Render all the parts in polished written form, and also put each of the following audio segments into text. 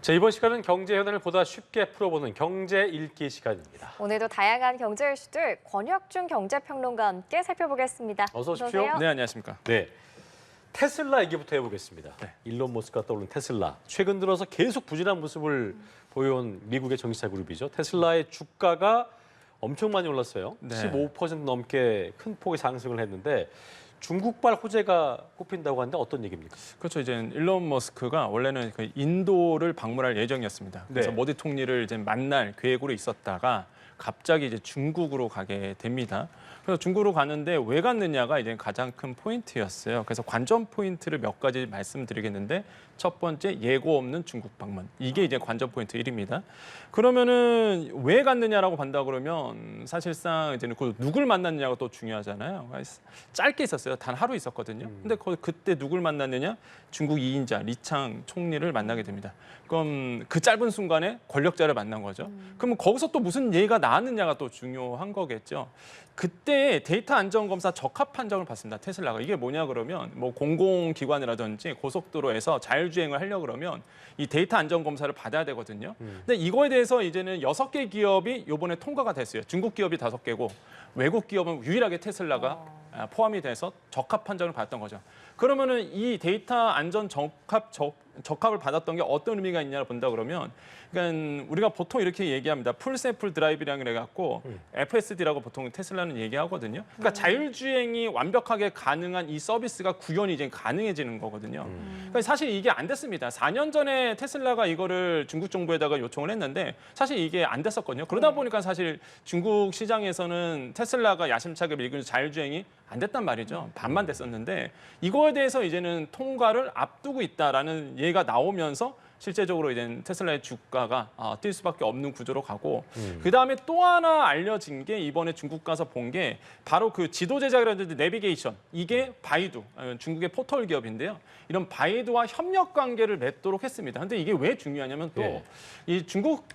자, 이번 시간은 경제 현안을 보다 쉽게 풀어보는 경제 읽기 시간입니다. 오늘도 다양한 경제 이슈들 권혁준 경제평론가와 함께 살펴보겠습니다. 어서 오십시오. 오세요. 네, 안녕하십니까. 네, 테슬라 얘기부터 해보겠습니다. 네. 일론 머스크가 떠오른 테슬라. 최근 들어서 계속 부진한 모습을 보여온 미국의 전기차 그룹이죠. 테슬라의 주가가 엄청 많이 올랐어요. 네. 15% 넘게 큰 폭의 상승을 했는데 중국발 호재가 꼽힌다고 하는데 어떤 얘기입니까? 그렇죠. 이제 일론 머스크가 원래는 그 인도를 방문할 예정이었습니다. 그래서 네. 모디 총리를 이제 만날 계획으로 있었다가 갑자기 이제 중국으로 가게 됩니다. 그래서 중국으로 가는데 왜 갔느냐가 이제 가장 큰 포인트였어요. 그래서 관전 포인트를 몇 가지 말씀드리겠는데 첫 번째 예고 없는 중국 방문. 이게 이제 관전 포인트 1입니다. 그러면은 왜 갔느냐라고 본다 그러면 사실상 이제는 그 누굴 만났느냐가 또 중요하잖아요. 짧게 있었어요. 단 하루 있었거든요. 근데 그때 누굴 만났느냐? 중국 2인자 리창 총리를 만나게 됩니다. 그럼 그 짧은 순간에 권력자를 만난 거죠. 그러면 거기서 또 무슨 얘기가 나왔느냐가 또 중요한 거겠죠. 그때 데이터 안전 검사 적합 판정을 받습니다. 테슬라가 이게 뭐냐 그러면 뭐 공공기관이라든지 고속도로에서 자율주행을 하려 그러면 이 데이터 안전 검사를 받아야 되거든요. 근데 이거에 대해서 이제는 6개 기업이 이번에 통과가 됐어요. 중국 기업이 5개고 외국 기업은 유일하게 테슬라가 포함이 돼서 적합 판정을 받았던 거죠. 그러면은 이 데이터 안전 적합을 받았던 게 어떤 의미가 있냐를 본다 그러면, 그러니까 우리가 보통 이렇게 얘기합니다. 풀셀프 드라이브라고 해갖고 FSD라고 보통 테슬라는 얘기하거든요. 그러니까 자율주행이 완벽하게 가능한 이 서비스가 구현이 이제 가능해지는 거거든요. 그러니까 사실 이게 안 됐습니다. 4년 전에 테슬라가 이거를 중국 정부에다가 요청을 했는데 사실 이게 안 됐었거든요. 그러다 보니까 사실 중국 시장에서는 테슬라가 야심차게 밀고 자율주행이 안 됐단 말이죠. 반만 됐었는데 이거에 대해서 이제는 통과를 앞두고 있다라는 얘기가 나오면서 실제적으로 이제 테슬라의 주가가 뛸 수밖에 없는 구조로 가고, 그다음에 또 하나 알려진 게 이번에 중국 가서 본 게 바로 그 지도 제작이라든지 내비게이션, 이게 바이두, 중국의 포털 기업인데요. 이런 바이두와 협력 관계를 맺도록 했습니다. 근데 이게 왜 중요하냐면 또 이 중국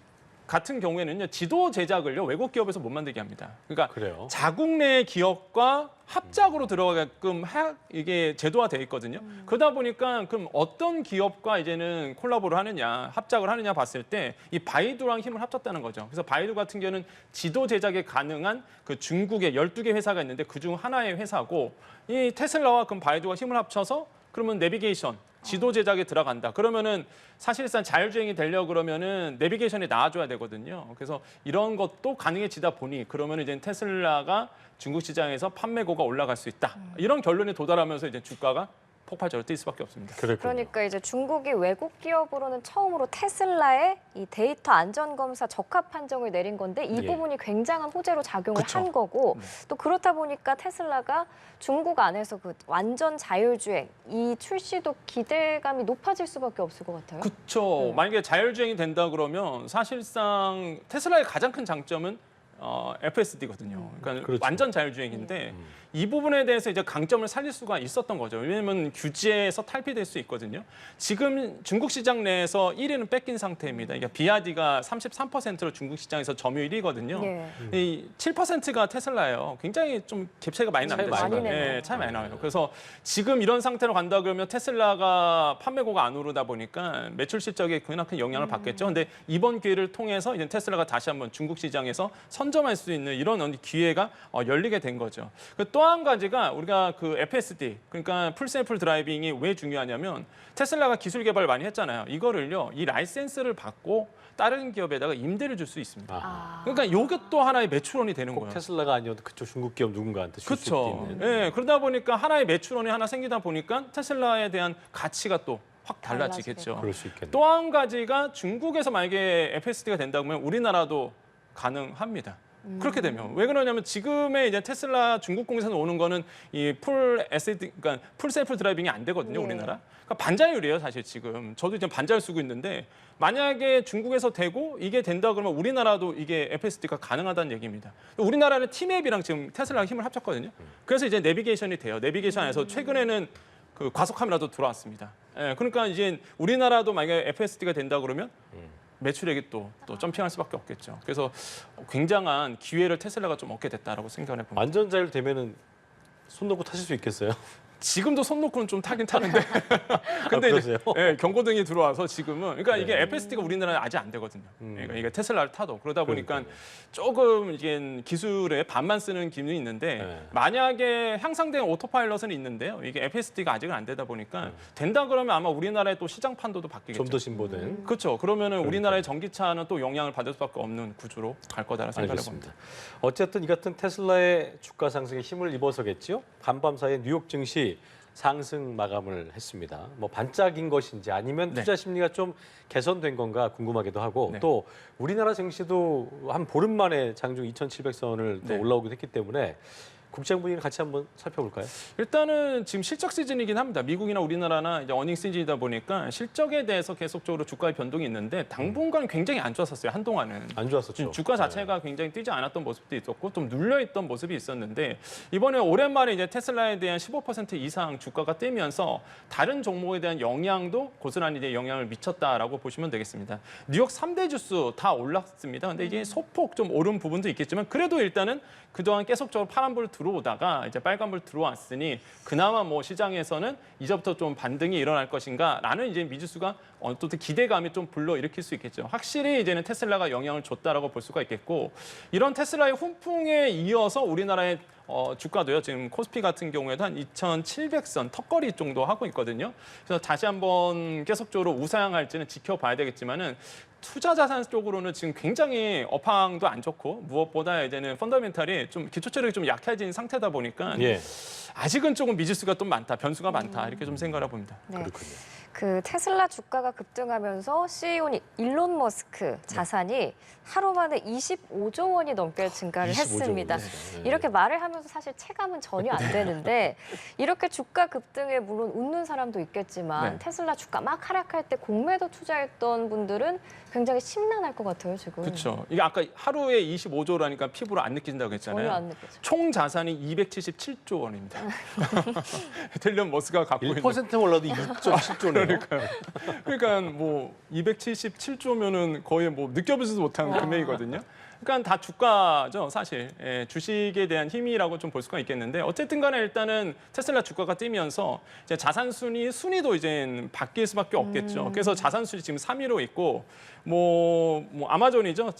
같은 경우에는요, 지도 제작을요 외국 기업에서 못 만들게 합니다. 그러니까 그래요? 자국 내 기업과 합작으로 들어가게끔 이게 제도화돼 있거든요. 그러다 보니까 그럼 어떤 기업과 이제는 콜라보를 하느냐, 합작을 하느냐 봤을 때 이 바이두랑 힘을 합쳤다는 거죠. 그래서 바이두 같은 경우는 지도 제작에 가능한 그 중국의 12개 회사가 있는데 그중 하나의 회사고, 이 테슬라와 그럼 바이두가 힘을 합쳐서 그러면 내비게이션, 지도 제작에 들어간다. 그러면은 사실상 자율주행이 되려고 그러면은 내비게이션이 나와줘야 되거든요. 그래서 이런 것도 가능해지다 보니 그러면 이제 테슬라가 중국 시장에서 판매고가 올라갈 수 있다. 이런 결론에 도달하면서 이제 주가가 폭발적으로 뛸 수밖에 없습니다. 그렇군요. 그러니까 이제 중국이 외국 기업으로는 처음으로 테슬라의 이 데이터 안전 검사 적합 판정을 내린 건데 이 부분이 굉장한 호재로 작용을 그쵸. 한 거고, 또 그렇다 보니까 테슬라가 중국 안에서 그 완전 자율주행 이 출시도 기대감이 높아질 수밖에 없을 것 같아요. 그렇죠. 만약에 자율주행이 된다 그러면 사실상 테슬라의 가장 큰 장점은 FSD거든요. 그러니까 그렇죠. 완전 자율주행인데 이 부분에 대해서 이제 강점을 살릴 수가 있었던 거죠. 왜냐하면 규제에서 탈피될 수 있거든요. 지금 중국 시장 내에서 1위는 뺏긴 상태입니다. 그러니까 비아디가 33%로 중국 시장에서 점유율 1위거든요. 이 7%가 테슬라예요. 굉장히 좀 갭차이가 많이 차이 납니다. 많이 지금. 나네요. 차이 많이 나요. 그래서 지금 이런 상태로 간다 그러면 테슬라가 판매고가 안 오르다 보니까 매출 실적에 그나큰 영향을 받겠죠. 근데 이번 기회를 통해서 이제 테슬라가 다시 한번 중국 시장에서 선점할 수 있는 이런 기회가 열리게 된 거죠. 또 한 가지가 우리가 그 FSD, 그러니까 풀셀프 드라이빙이 왜 중요하냐면 테슬라가 기술 개발을 많이 했잖아요. 이거를요, 이 라이센스를 받고 다른 기업에다가 임대를 줄 수 있습니다. 그러니까 이게 또 하나의 매출원이 되는 꼭 거예요. 테슬라가 아니어도 그쪽 중국 기업 누군가한테 줄 수 그렇죠. 있는. 예, 그러다 보니까 하나의 매출원이 하나 생기다 보니까 테슬라에 대한 가치가 또 확 달라지겠죠. 그럴 수 있겠네요. 또 한 가지가 중국에서 만약에 FSD가 된다면 우리나라도 가능합니다. 그렇게 되면 왜 그러냐면 지금의 이제 테슬라 중국 공에서 오는 거는 이 풀 SD, 그러니까 풀 셀프 드라이빙이 안 되거든요, 우리나라. 그러니까 반자율이에요, 사실 지금. 저도 이제 반자율 쓰고 있는데 만약에 중국에서 되고 이게 된다 그러면 우리나라도 이게 FSD가 가능하다는 얘기입니다. 우리나라는 티맵이랑 지금 테슬라랑 힘을 합쳤거든요. 그래서 이제 내비게이션이 돼요. 내비게이션 안에서 최근에는 그 과속 카메라도 들어왔습니다. 예, 그러니까 이제 우리나라도 만약에 FSD가 된다 그러면 매출액이 또 점핑할 수밖에 없겠죠. 그래서 굉장한 기회를 테슬라가 좀 얻게 됐다라고 생각해 봅니다. 완전 자율 되면은 손 놓고 타실 수 있겠어요? 지금도 손 놓고는 좀 타긴 타는데. 근데 그러세요? 예, 경고등이 들어와서 지금은 그러니까 이게 네. FSD가 우리나라에 아직 안 되거든요. 그러니까 이게 테슬라를 타도 그러다 보니까 그러니까요. 조금 이게 기술의 반만 쓰는 기능이 있는데 네. 만약에 향상된 오토파일럿은 있는데요. 이게 FSD가 아직은 안 되다 보니까 된다 그러면 아마 우리나라의 또 시장 판도도 바뀌겠죠. 좀 더 신보된. 그렇죠. 그러면은 우리나라의 전기차는 또 영향을 받을 수밖에 없는 구조로 갈 거다라는 생각을 해봅니다. 알겠습니다. 어쨌든 이 같은 테슬라의 주가 상승에 힘을 입어서겠죠. 간밤 사이에 뉴욕 증시 상승 마감을 했습니다. 뭐 반짝인 것인지 아니면 네. 투자 심리가 좀 개선된 건가 궁금하기도 하고 네. 또 우리나라 증시도 한 보름 만에 장중 2,700선을 또 네. 올라오기도 했기 때문에 국장 분위기를 같이 한번 살펴볼까요? 일단은 지금 실적 시즌이긴 합니다. 미국이나 우리나라나 이제 어닝 시즌이다 보니까 실적에 대해서 계속적으로 주가의 변동이 있는데 당분간 굉장히 안 좋았었어요. 한동안은. 안 좋았었죠. 지금 주가 자체가 굉장히 뛰지 않았던 모습도 있었고 좀 눌려 있던 모습이 있었는데 이번에 오랜만에 이제 테슬라에 대한 15% 이상 주가가 뛰면서 다른 종목에 대한 영향도 고스란히 이제 영향을 미쳤다라고 보시면 되겠습니다. 뉴욕 3대 주수 다 올랐습니다. 근데 이게 소폭 좀 오른 부분도 있겠지만 그래도 일단은 그동안 계속적으로 파란불 들어오다가 이제 빨간불 들어왔으니 그나마 뭐 시장에서는 이제부터 좀 반등이 일어날 것인가라는 이제 미지수가 어떤 기대감이 좀 불러일으킬 수 있겠죠. 확실히 이제는 테슬라가 영향을 줬다라고 볼 수가 있겠고 이런 테슬라의 훈풍에 이어서 우리나라의 주가도요. 지금 코스피 같은 경우에도 한 2,700선 턱걸이 정도 하고 있거든요. 그래서 다시 한번 계속적으로 우상향할지는 지켜봐야 되겠지만은 투자 자산 쪽으로는 지금 굉장히 업황도 안 좋고 무엇보다 이제는 펀더멘탈이 좀 기초 체력이 좀 약해진 상태다 보니까 예, 아직은 조금 미지수가 좀 많다, 변수가 많다 이렇게 좀 생각을 해봅니다. 네. 그렇군요. 그 테슬라 주가가 급등하면서 CEO인 일론 머스크 자산이 하루 만에 25조 원이 넘게 증가를 25조 했습니다. 원이요? 네. 이렇게 말을 하면서 사실 체감은 전혀 안 되는데 이렇게 주가 급등에 물론 웃는 사람도 있겠지만 네. 테슬라 주가 막 하락할 때 공매도 투자했던 분들은 굉장히 심란할 것 같아요, 지금. 그렇죠. 이게 아까 하루에 25조라니까 피부로 안 느낀다고 전혀 했잖아요. 안 느껴져. 총 자산이 277조 원입니다. 텔리언 머스크가 갖고 있는 1% 올라도 2.7조네요. 그러니까 뭐 277조면은 거의 뭐 느껴보지도 못한 금액이거든요. 그러니까 다 주가죠, 사실. 예, 주식에 대한 힘이라고 좀 볼 수가 있겠는데 어쨌든 간에 일단은 테슬라 주가가 뛰면서 이제 자산 순위도 이제 바뀔 수밖에 없겠죠. 그래서 자산 순위 지금 3위로 있고 뭐 아마존이죠.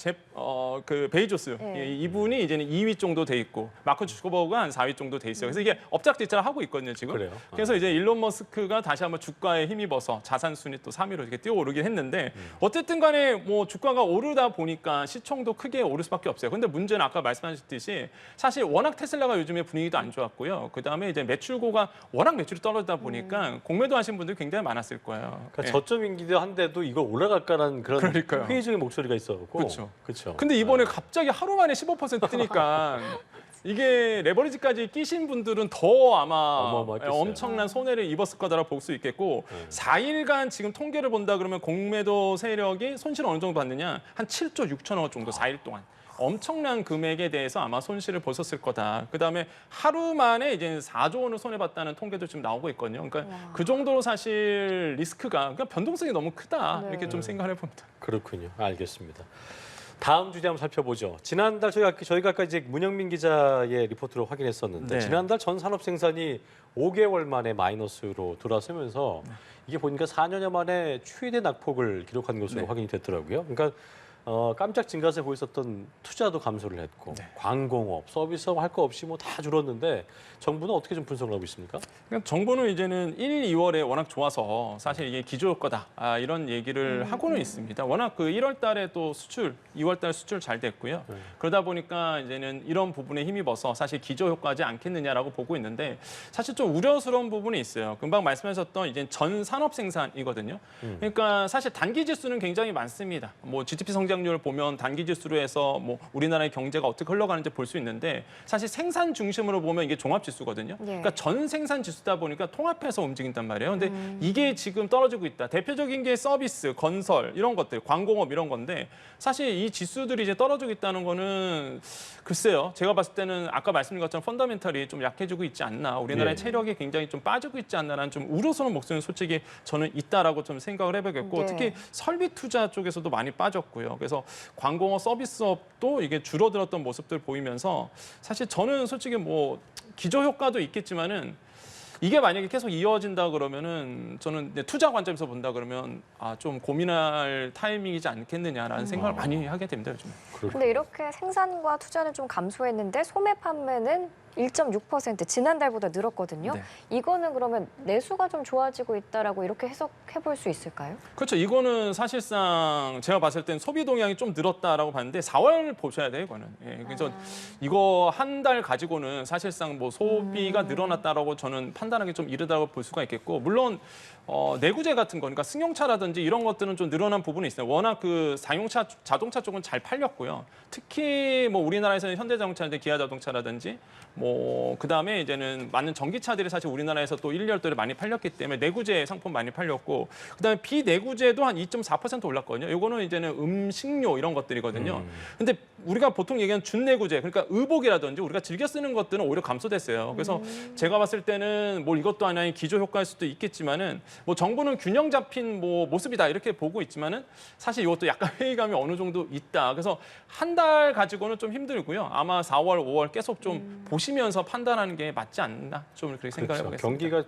그 베이조스 네. 이분이 이제는 2위 정도 돼 있고 마크 주커버그가 한 4위 정도 돼 있어요. 그래서 이게 업작뒷자를 하고 있거든요, 지금. 그래요? 그래서 이제 일론 머스크가 다시 한번 주가에 힘입어서 자산 순위 또 3위로 이렇게 뛰어오르긴 했는데 어쨌든 간에 뭐 주가가 오르다 보니까 시총도 크게 오를 수밖에 없어요. 근데 문제는 아까 말씀하셨듯이 사실 워낙 테슬라가 요즘에 분위기도 안 좋았고요. 그다음에 이제 매출고가 워낙 매출이 떨어지다 보니까 공매도 하신 분들이 굉장히 많았을 거예요. 그러니까 예. 저점이기도 한데도 이걸 올라갈까라는 그런 그러니까요. 회의적인 목소리가 있었고. 그렇죠. 그렇죠. 근데 이번에 갑자기 하루 만에 15% 뜨니까 이게 레버리지까지 끼신 분들은 더 아마 어마어마했겠어요. 엄청난 손해를 입었을 거다라고 볼 수 있겠고 4일간 지금 통계를 본다 그러면 공매도 세력이 손실을 어느 정도 받느냐 한 7조 6천억 정도 4일 동안 엄청난 금액에 대해서 아마 손실을 보셨을 거다. 그다음에 하루 만에 이제 4조 원을 손해봤다는 통계도 지금 나오고 있거든요. 그러니까 그 정도로 사실 리스크가 그러니까 변동성이 너무 크다 네. 이렇게 좀 생각을 해봅니다. 그렇군요. 알겠습니다. 다음 주제 한번 살펴보죠. 지난달 저희가 아까 이제 문영민 기자의 리포트로 확인했었는데 네. 지난달 전 산업 생산이 5개월 만에 마이너스로 돌아서면서 이게 보니까 4년여 만에 최대 낙폭을 기록한 것으로 네. 확인이 됐더라고요. 그러니까 깜짝 증가세 보였었던 투자도 감소를 했고 네. 광공업, 서비스업 할 거 없이 뭐 다 줄었는데 정부는 어떻게 좀 분석을 하고 있습니까? 그러니까 정부는 이제는 1, 2월에 워낙 좋아서 사실 이게 기저효과다 이런 얘기를 하고는 있습니다. 워낙 그 1월 달에 또 수출, 2월 달 수출 잘 됐고요. 그러다 보니까 이제는 이런 부분에 힘입어서 사실 기저효과지 않겠느냐라고 보고 있는데 사실 좀 우려스러운 부분이 있어요. 금방 말씀하셨던 이제 전 산업 생산이거든요. 그러니까 사실 단기 지수는 굉장히 많습니다. 뭐 GDP 성장률을 보면 단기 지수로 해서 뭐 우리나라의 경제가 어떻게 흘러가는지 볼 수 있는데 사실 생산 중심으로 보면 이게 종합 지수거든요. 예. 그러니까 전 생산 지수다 보니까 통합해서 움직인단 말이에요. 근데 이게 지금 떨어지고 있다. 대표적인 게 서비스, 건설 이런 것들, 광공업 이런 건데 사실 이 지수들이 이제 떨어지고 있다는 거는 글쎄요. 제가 봤을 때는 아까 말씀드린 것처럼 펀더멘털이 좀 약해지고 있지 않나. 우리나라의 네. 체력이 굉장히 좀 빠지고 있지 않나라는 좀 우려스러운 목소리는 솔직히 저는 있다라고 좀 생각을 해보겠고 네. 특히 설비 투자 쪽에서도 많이 빠졌고요. 그래서 광공업, 서비스업도 이게 줄어들었던 모습들 보이면서 사실 저는 솔직히 뭐 기저 효과도 있겠지만은 이게 만약에 계속 이어진다 그러면은 저는 이제 투자 관점에서 본다 그러면 좀 고민할 타이밍이지 않겠느냐라는 생각을 많이 하게 됩니다, 요즘에. 근데 이렇게 생산과 투자는 좀 감소했는데 소매 판매는 1.6% 지난달보다 늘었거든요. 네. 이거는 그러면 내수가 좀 좋아지고 있다라고 이렇게 해석해 볼 수 있을까요? 그렇죠. 이거는 사실상 제가 봤을 땐 소비 동향이 좀 늘었다라고 봤는데 4월 보셔야 돼요, 이거는. 예, 그래서 이거 한 달 가지고는 사실상 뭐 소비가 늘어났다라고 저는 판단하기 좀 이르다고 볼 수가 있겠고, 물론 내구재 같은 거, 그러니까 승용차라든지 이런 것들은 좀 늘어난 부분이 있어요. 워낙 그 사용차 자동차 쪽은 잘 팔렸고요. 특히 뭐 우리나라에서는 현대자동차인데 기아자동차라든지 뭐 그다음에 이제는 많은 전기차들이 사실 우리나라에서 또 1, 2월달에 많이 팔렸기 때문에 내구재 상품 많이 팔렸고, 그다음에 비내구재도 한 2.4% 올랐거든요. 요거는 이제는 음식료 이런 것들이거든요. 근데 우리가 보통 얘기하는 준내구재, 그러니까 의복이라든지 우리가 즐겨 쓰는 것들은 오히려 감소됐어요. 그래서 제가 봤을 때는 뭐 이것도 하나의 기조 효과일 수도 있겠지만은 뭐 정부는 균형 잡힌 뭐 모습이다 이렇게 보고 있지만은 사실 이것도 약간 회의감이 어느 정도 있다. 그래서 한 달 가지고는 좀 힘들고요. 아마 4월, 5월 계속 좀 보시면서 판단하는 게 맞지 않나 좀 그렇게 생각해 보겠습니다. 경기가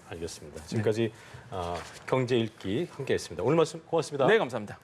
알겠습니다. 지금까지 경제 읽기 함께했습니다. 오늘 말씀 고맙습니다. 네, 감사합니다.